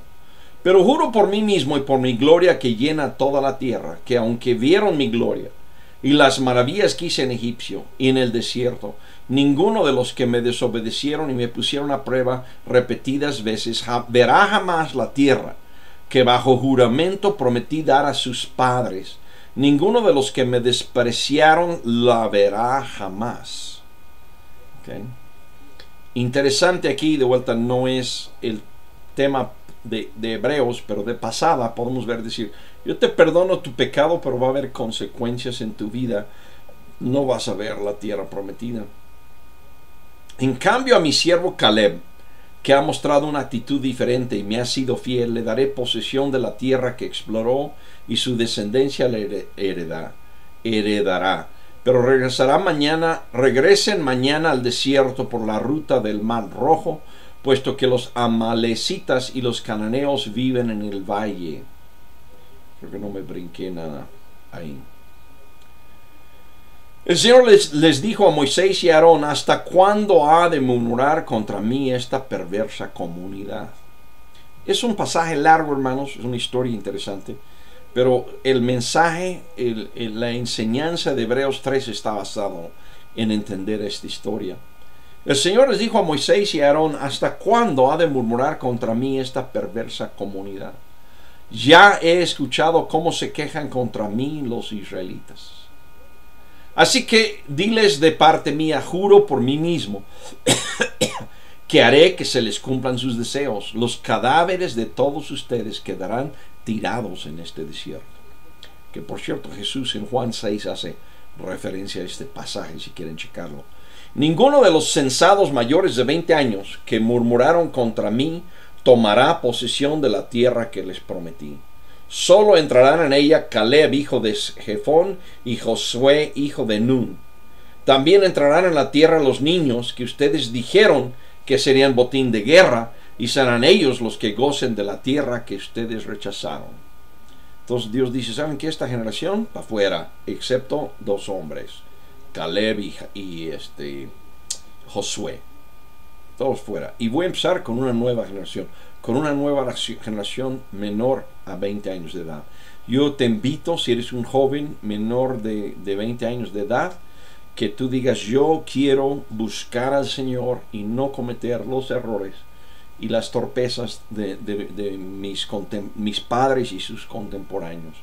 A: Pero juro por mí mismo y por mi gloria que llena toda la tierra, que aunque vieron mi gloria y las maravillas que hice en Egipcio y en el desierto, ninguno de los que me desobedecieron y me pusieron a prueba repetidas veces verá jamás la tierra que bajo juramento prometí dar a sus padres. Ninguno de los que me despreciaron la verá jamás. Okay. Interesante aquí, de vuelta, no es el tema de Hebreos, pero de pasada podemos ver decir, yo te perdono tu pecado, pero va a haber consecuencias en tu vida. No vas a ver la tierra prometida. En cambio, a mi siervo Caleb, que ha mostrado una actitud diferente y me ha sido fiel, le daré posesión de la tierra que exploró y su descendencia le heredará. Pero regresen mañana al desierto por la ruta del Mar Rojo, puesto que los amalecitas y los cananeos viven en el valle. Creo que no me brinqué nada ahí. El Señor les dijo a Moisés y a Aarón, ¿hasta cuándo ha de murmurar contra mí esta perversa comunidad? Es un pasaje largo, hermanos, es una historia interesante, pero el mensaje, la enseñanza de Hebreos 3 está basado en entender esta historia. El Señor les dijo a Moisés y a Aarón: ¿hasta cuándo ha de murmurar contra mí esta perversa comunidad? Ya he escuchado cómo se quejan contra mí los israelitas. Así que diles de parte mía, juro por mí mismo, que haré que se les cumplan sus deseos. Los cadáveres de todos ustedes quedarán tirados en este desierto. Que por cierto, Jesús en Juan 6 hace referencia a este pasaje, si quieren checarlo. Ninguno de los censados mayores de 20 años que murmuraron contra mí tomará posesión de la tierra que les prometí. Solo entrarán en ella Caleb, hijo de Jefón, y Josué, hijo de Nun. También entrarán en la tierra los niños que ustedes dijeron que serían botín de guerra, y serán ellos los que gocen de la tierra que ustedes rechazaron. Entonces Dios dice: ¿saben qué? Esta generación para afuera, excepto 2 hombres, Caleb y Josué. Todos fuera. Y voy a empezar con una nueva generación, con una nueva generación menor a 20 años de edad. Yo te invito, si eres un joven menor de 20 años de edad, que tú digas: yo quiero buscar al Señor y no cometer los errores y las torpezas de mis padres y sus contemporáneos.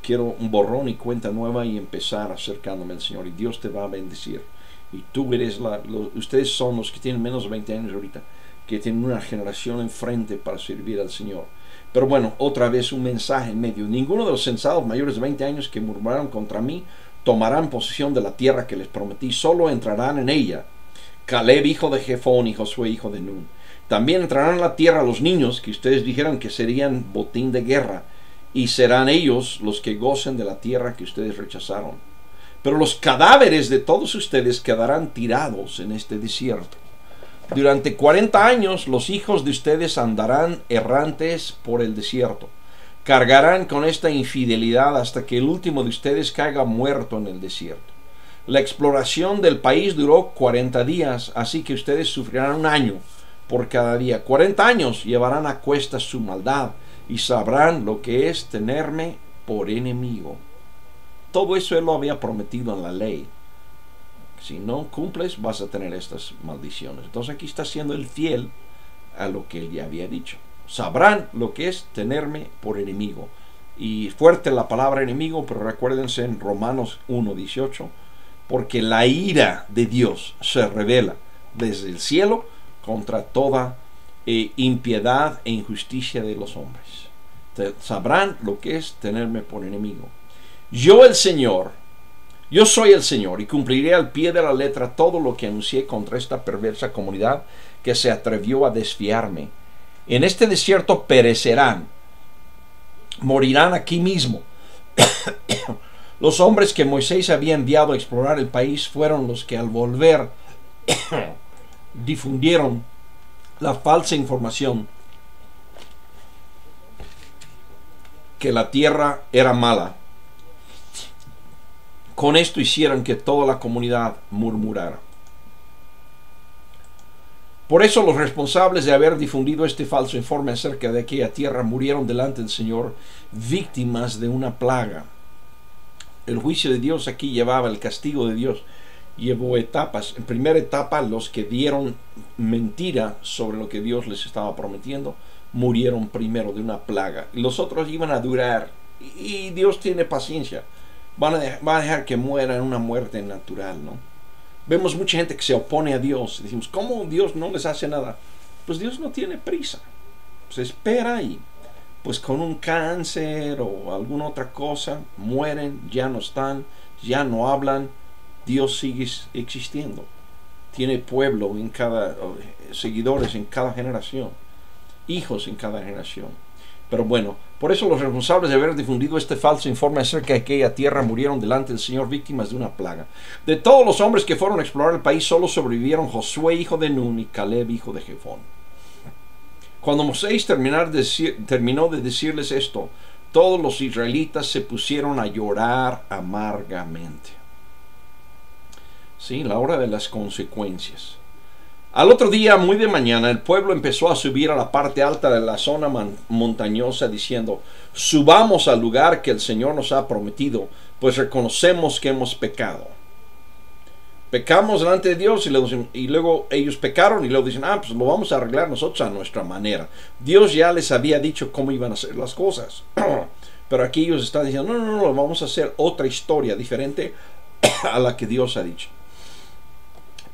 A: Quiero un borrón y cuenta nueva y empezar acercándome al Señor, y Dios te va a bendecir. Y tú eres ustedes son los que tienen menos de 20 años ahorita, que tienen una generación enfrente para servir al Señor. Pero bueno, otra vez un mensaje en medio. Ninguno de los censados mayores de 20 años que murmuraron contra mí tomarán posesión de la tierra que les prometí. Solo entrarán en ella Caleb, hijo de Jefón, y Josué, hijo de Nun. También entrarán en la tierra los niños que ustedes dijeron que serían botín de guerra, y serán ellos los que gocen de la tierra que ustedes rechazaron. Pero los cadáveres de todos ustedes quedarán tirados en este desierto. Durante 40 años los hijos de ustedes andarán errantes por el desierto. Cargarán con esta infidelidad hasta que el último de ustedes caiga muerto en el desierto. La exploración del país duró 40 días, así que ustedes sufrirán 1 año por cada día. 40 años llevarán a cuestas su maldad y sabrán lo que es tenerme por enemigo. Todo eso Él lo había prometido en la ley. Si no cumples, vas a tener estas maldiciones. Entonces aquí está siendo el fiel a lo que Él ya había dicho. Sabrán lo que es tenerme por enemigo. Y fuerte la palabra enemigo, pero recuérdense en Romanos 1:18, porque la ira de Dios se revela desde el cielo contra toda impiedad e injusticia de los hombres. Sabrán lo que es tenerme por enemigo. Yo soy el Señor, y cumpliré al pie de la letra todo lo que anuncié contra esta perversa comunidad que se atrevió a desviarme. En este desierto perecerán, morirán aquí mismo. Los hombres que Moisés había enviado a explorar el país fueron los que al volver difundieron la falsa información que la tierra era mala. Con esto hicieron que toda la comunidad murmurara. Por eso los responsables de haber difundido este falso informe acerca de aquella tierra murieron delante del Señor, víctimas de una plaga. El juicio de Dios aquí llevaba, el castigo de Dios llevó etapas. En primera etapa, los que dieron mentira sobre lo que Dios les estaba prometiendo murieron primero de una plaga. Y los otros iban a durar. Y Dios tiene paciencia. Va a dejar que mueran una muerte natural, ¿no? Vemos mucha gente que se opone a Dios. Decimos: ¿cómo Dios no les hace nada? Pues Dios no tiene prisa. Se espera y pues con un cáncer o alguna otra cosa mueren, ya no están, ya no hablan. Dios sigue existiendo. Tiene pueblo en seguidores en cada generación, hijos en cada generación. Pero bueno, por eso los responsables de haber difundido este falso informe acerca de aquella tierra murieron delante del Señor, víctimas de una plaga. De todos los hombres que fueron a explorar el país, solo sobrevivieron Josué, hijo de Nun, y Caleb, hijo de Jefón. Cuando Moisés terminó de decirles esto, todos los israelitas se pusieron a llorar amargamente. Sí, la hora de las consecuencias. Al otro día, muy de mañana, el pueblo empezó a subir a la parte alta de la zona montañosa, diciendo: subamos al lugar que el Señor nos ha prometido, pues reconocemos que hemos pecado. Pecamos delante de Dios y luego ellos pecaron y luego dicen, pues lo vamos a arreglar nosotros a nuestra manera. Dios ya les había dicho cómo iban a hacer las cosas. Pero aquí ellos están diciendo, no, vamos a hacer otra historia diferente a la que Dios ha dicho.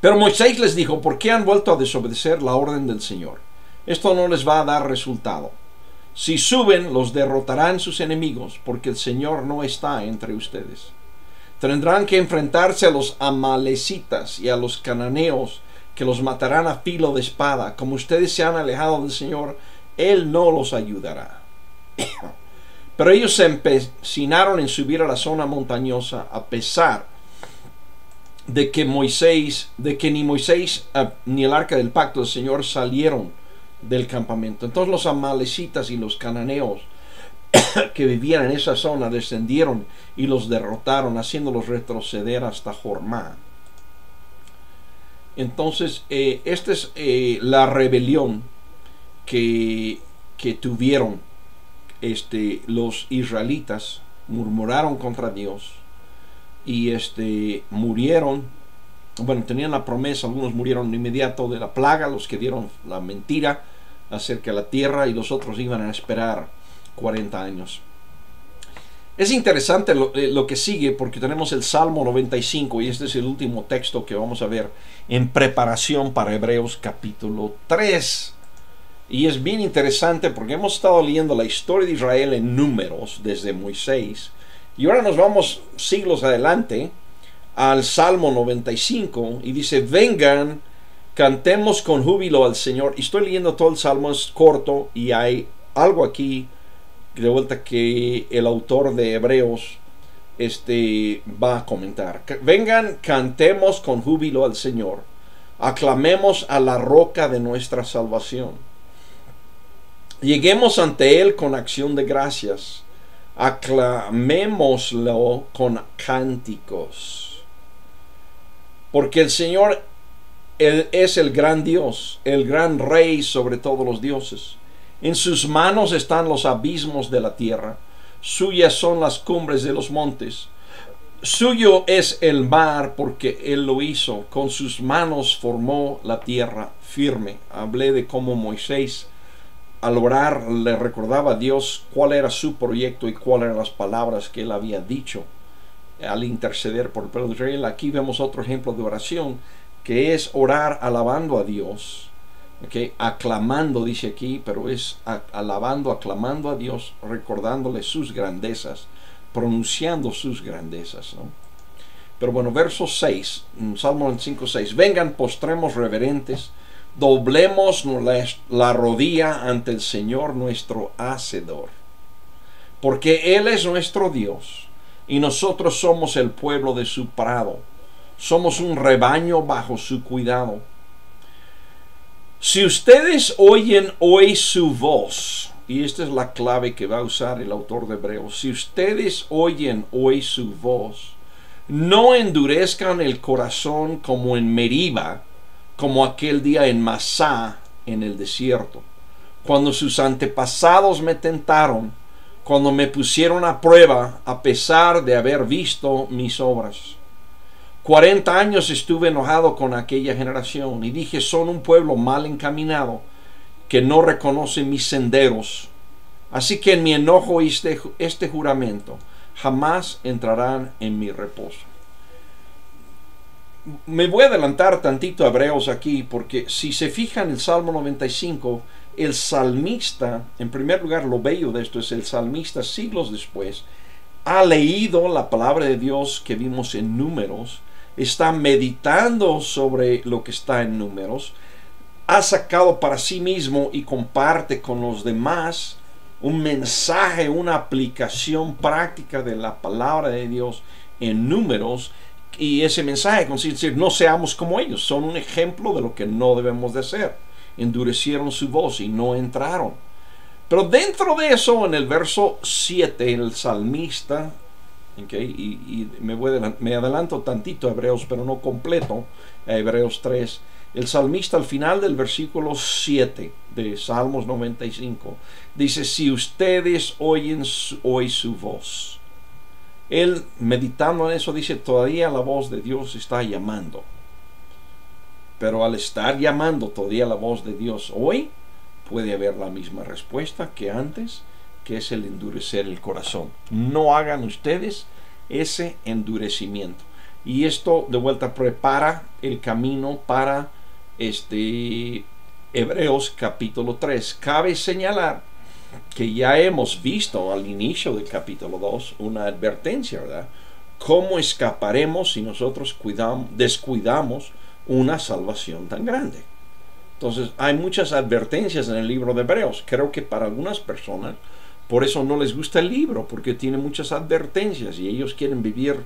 A: Pero Moisés les dijo, ¿por qué han vuelto a desobedecer la orden del Señor? Esto no les va a dar resultado. Si suben, los derrotarán sus enemigos, porque el Señor no está entre ustedes. Tendrán que enfrentarse a los amalecitas y a los cananeos, que los matarán a filo de espada. Como ustedes se han alejado del Señor, Él no los ayudará. Pero ellos se empecinaron en subir a la zona montañosa, a pesar de que ni Moisés ni el arca del pacto del Señor salieron del campamento. Entonces los amalecitas y los cananeos que vivían en esa zona descendieron y los derrotaron, haciéndolos retroceder hasta Jormá. Entonces esta es la rebelión que tuvieron los israelitas. Murmuraron contra Dios y murieron. Bueno, tenían la promesa, algunos murieron de inmediato de la plaga, los que dieron la mentira acerca de la tierra, y los otros iban a esperar 40 años. Es interesante lo que sigue, porque tenemos el Salmo 95, y este es el último texto que vamos a ver en preparación para Hebreos capítulo 3. Y es bien interesante porque hemos estado leyendo la historia de Israel en números desde Moisés, y ahora nos vamos siglos adelante al Salmo 95, y dice, vengan, cantemos con júbilo al Señor. Y estoy leyendo todo el Salmo, es corto, y hay algo aquí de vuelta que el autor de Hebreos va a comentar. Vengan, cantemos con júbilo al Señor, aclamemos a la roca de nuestra salvación. Lleguemos ante Él con acción de gracias, aclamémoslo con cánticos. Porque el Señor, Él es el gran Dios, el gran Rey sobre todos los dioses. En sus manos están los abismos de la tierra, suyas son las cumbres de los montes. Suyo es el mar, porque Él lo hizo, con sus manos formó la tierra firme. Hablé de cómo Moisés, al orar, le recordaba a Dios cuál era su proyecto y cuáles eran las palabras que Él había dicho al interceder por el pueblo de Israel. Aquí vemos otro ejemplo de oración, que es orar alabando a Dios. Aclamando, dice aquí, pero es alabando, aclamando a Dios, recordándole sus grandezas, pronunciando sus grandezas, ¿no? Pero bueno, verso 6, Salmo 95, 6. Vengan, postremos reverentes, doblemos la rodilla ante el Señor nuestro Hacedor, porque Él es nuestro Dios y nosotros somos el pueblo de su prado, somos un rebaño bajo su cuidado. Si ustedes oyen hoy su voz, y esta es la clave que va a usar el autor de Hebreos, si ustedes oyen hoy su voz, no endurezcan el corazón como en Meriba, como aquel día en Masá, en el desierto, cuando sus antepasados me tentaron, cuando me pusieron a prueba a pesar de haber visto mis obras. 40 años estuve enojado con aquella generación y dije, son un pueblo mal encaminado que no reconoce mis senderos. Así que en mi enojo hice este juramento, jamás entrarán en mi reposo. Me voy a adelantar tantito a Hebreos aquí, porque si se fijan en el Salmo 95, el salmista, en primer lugar, lo bello de esto es el salmista siglos después ha leído la palabra de Dios que vimos en Números, está meditando sobre lo que está en Números, ha sacado para sí mismo y comparte con los demás un mensaje, una aplicación práctica de la palabra de Dios en Números. Y ese mensaje consiste en decir, no seamos como ellos, son un ejemplo de lo que no debemos de hacer. Endurecieron su voz y no entraron. Pero dentro de eso, en el verso 7, el salmista, y me adelanto tantito a Hebreos, pero no completo, a Hebreos 3, el salmista al final del versículo 7 de Salmos 95, dice, si ustedes oyen hoy su voz. él, meditando en eso, dice, todavía la voz de Dios está llamando. Pero al estar llamando todavía la voz de Dios hoy, puede haber la misma respuesta que antes, que es el endurecer el corazón. No hagan ustedes ese endurecimiento. Y esto de vuelta prepara el camino para Hebreos capítulo 3. Cabe señalar que ya hemos visto al inicio del capítulo 2 una advertencia, ¿verdad? ¿Cómo escaparemos si nosotros descuidamos una salvación tan grande? Entonces hay muchas advertencias en el libro de Hebreos. Creo que para algunas personas por eso no les gusta el libro, porque tiene muchas advertencias y ellos quieren vivir,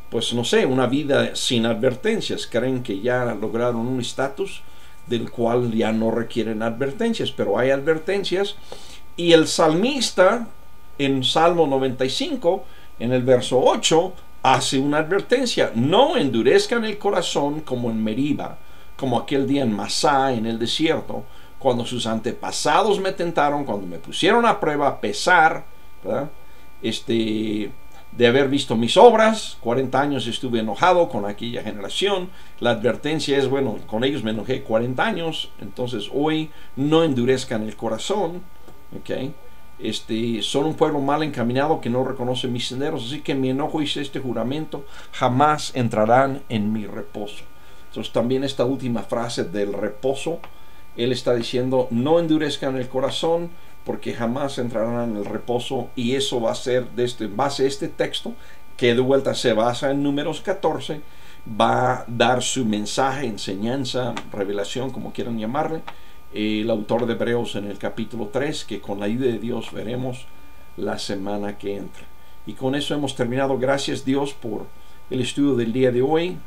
A: pues no sé, una vida sin advertencias. Creen que ya lograron un estatus del cual ya no requieren advertencias, pero hay advertencias. Y el salmista en Salmo 95, en el verso 8, hace una advertencia: no endurezcan el corazón como en Meriba, como aquel día en Masá, en el desierto, cuando sus antepasados me tentaron, cuando me pusieron a prueba, a pesar, ¿verdad? De haber visto mis obras. 40 años estuve enojado con aquella generación. La advertencia es, bueno, con ellos me enojé 40 años, entonces hoy no endurezcan el corazón, ¿ok? Son un pueblo mal encaminado que no reconoce mis senderos, así que en mi enojo hice este juramento: jamás entrarán en mi reposo. Entonces también esta última frase del reposo, él está diciendo, no endurezcan el corazón, porque jamás entrarán en el reposo. Y eso va a ser, base a este texto, que de vuelta se basa en Números 14, va a dar su mensaje, enseñanza, revelación, como quieran llamarle, el autor de Hebreos en el capítulo 3, que con la ayuda de Dios veremos la semana que entra. Y con eso hemos terminado. Gracias, Dios, por el estudio del día de hoy.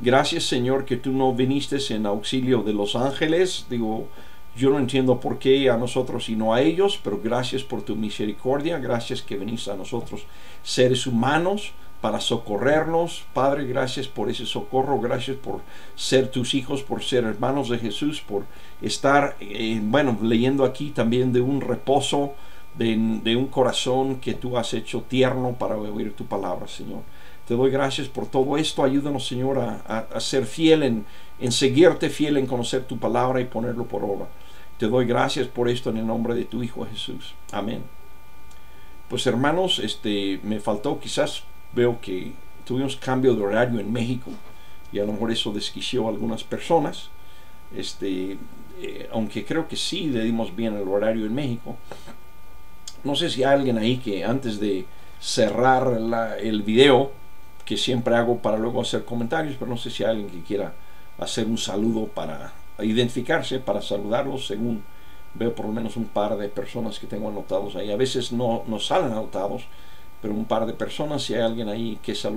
A: Gracias, Señor, que tú no viniste en auxilio de los ángeles. Digo, yo no entiendo por qué a nosotros y no a ellos, pero gracias por tu misericordia. Gracias que viniste a nosotros, seres humanos, para socorrernos. Padre, gracias por ese socorro. Gracias por ser tus hijos, por ser hermanos de Jesús, por estar, leyendo aquí también de un reposo, de un corazón que tú has hecho tierno para oír tu palabra, Señor. Te doy gracias por todo esto. Ayúdanos, Señor, a ser fiel en seguirte, fiel en conocer tu palabra y ponerlo por obra. Te doy gracias por esto en el nombre de tu Hijo Jesús. Amén. Pues hermanos, me faltó, quizás veo que tuvimos cambio de horario en México y a lo mejor eso desquició a algunas personas. Aunque creo que sí le dimos bien el horario en México. No sé si hay alguien ahí que antes de cerrar el video, que siempre hago para luego hacer comentarios, pero no sé si hay alguien que quiera hacer un saludo para identificarse, para saludarlos. Según veo, por lo menos un par de personas que tengo anotados ahí. A veces no salen anotados, pero un par de personas. Si hay alguien ahí que saluda.